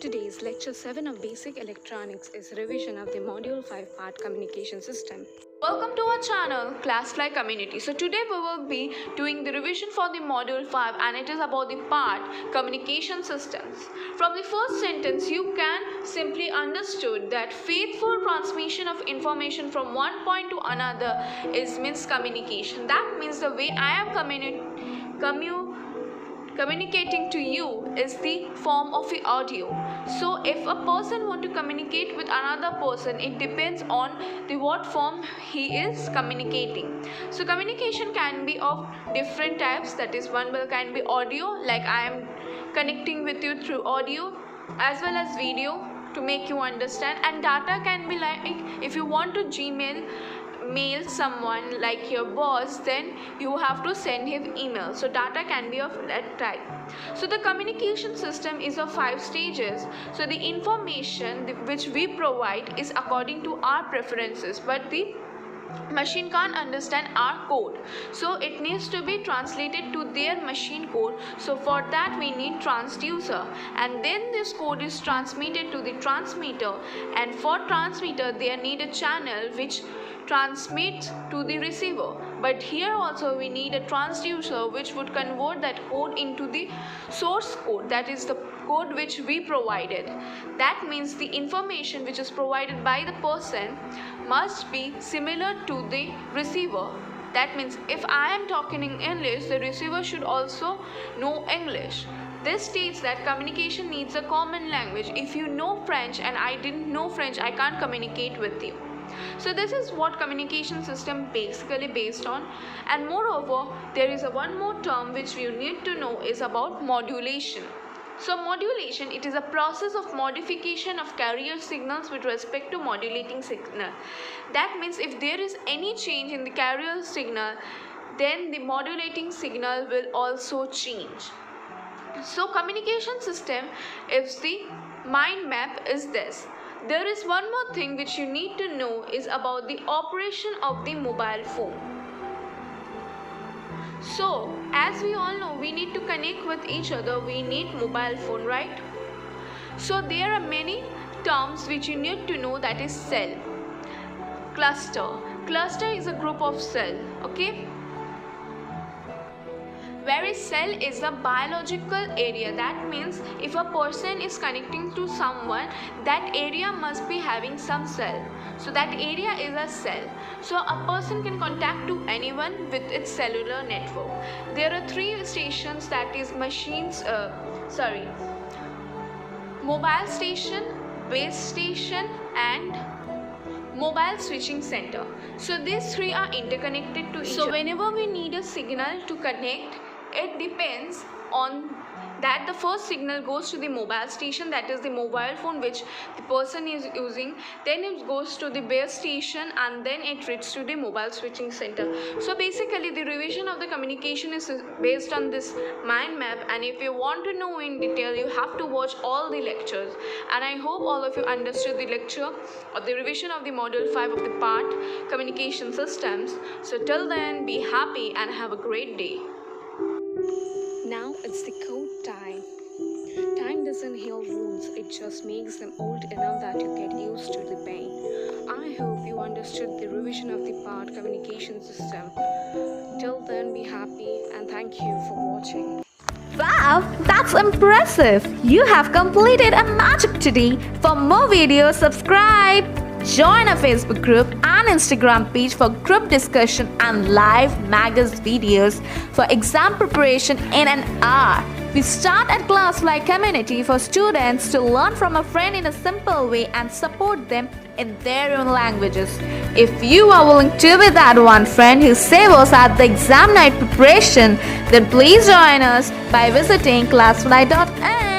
Today's lecture 7 of Basic Electronics is revision of the Module 5 part communication system. Welcome to our channel Classfly Community. So today we will be doing the revision for the module 5 and it is about the part communication systems. From the first sentence you can simply understood that faithful transmission of information from one point to another is means communication. That means the way I am communicating to you is the form of the audio. So if a person want to communicate with another person, it depends on the what form he is communicating. So communication can be of different types, that is one can be audio, like I am connecting with you through audio, as well as video to make you understand, and data can be like if you want to mail someone like your boss, then you have to send him email, so data can be of that type. So the communication system is of 5 stages. So the information which we provide is according to our preferences, but the machine can't understand our code, so it needs to be translated to their machine code. So for that we need transducer, and then this code is transmitted to the transmitter, and for transmitter they need a channel which transmits to the receiver. But here also we need a transducer which would convert that code into the source code, that is the code which we provided. That means the information which is provided by the person must be similar to the receiver. That means if I am talking in English, the receiver should also know English. This states that communication needs a common language. If you know French and I didn't know French, I can't communicate with you. So this is what communication system basically based on. And moreover, there is one more term which you need to know is about modulation. So modulation, it is a process of modification of carrier signals with respect to modulating signal. That means if there is any change in the carrier signal, then the modulating signal will also change. So communication system, if the mind map is this. There is one more thing which you need to know is about the operation of the mobile phone. So as we all know, we need to connect with each other, we need mobile phone, right? So there are many terms which you need to know, that is cell, cluster. Cluster is a group of cell, okay? Whereas cell is a biological area. That means if a person is connecting to someone, that area must be having some cell. So that area is a cell. So a person can contact to anyone with its cellular network. There are 3 stations, that is mobile station, base station and mobile switching center. So these 3 are interconnected to each other. So whenever we need a signal to connect, it depends on that the first signal goes to the mobile station, that is the mobile phone which the person is using, then it goes to the base station, and then it reaches to the mobile switching center. So basically the revision of the communication is based on this mind map, and if you want to know in detail, you have to watch all the lectures. And I hope all of you understood the lecture or the revision of the module 5 of the part communication systems. So till then, be happy and have a great day. Now it's the code time. Time doesn't heal wounds, it just makes them old enough that you get used to the pain. I hope you understood the revision of the part communication system. Till then, be happy and thank you for watching. Wow, that's impressive! You have completed a magic today. For more videos, subscribe. Join our Facebook group and Instagram page for group discussion and live magazine videos for exam preparation in an hour. We start at Classfly Community for students to learn from a friend in a simple way and support them in their own languages. If you are willing to be that one friend who saves us at the exam night preparation, then please join us by visiting classfly.in.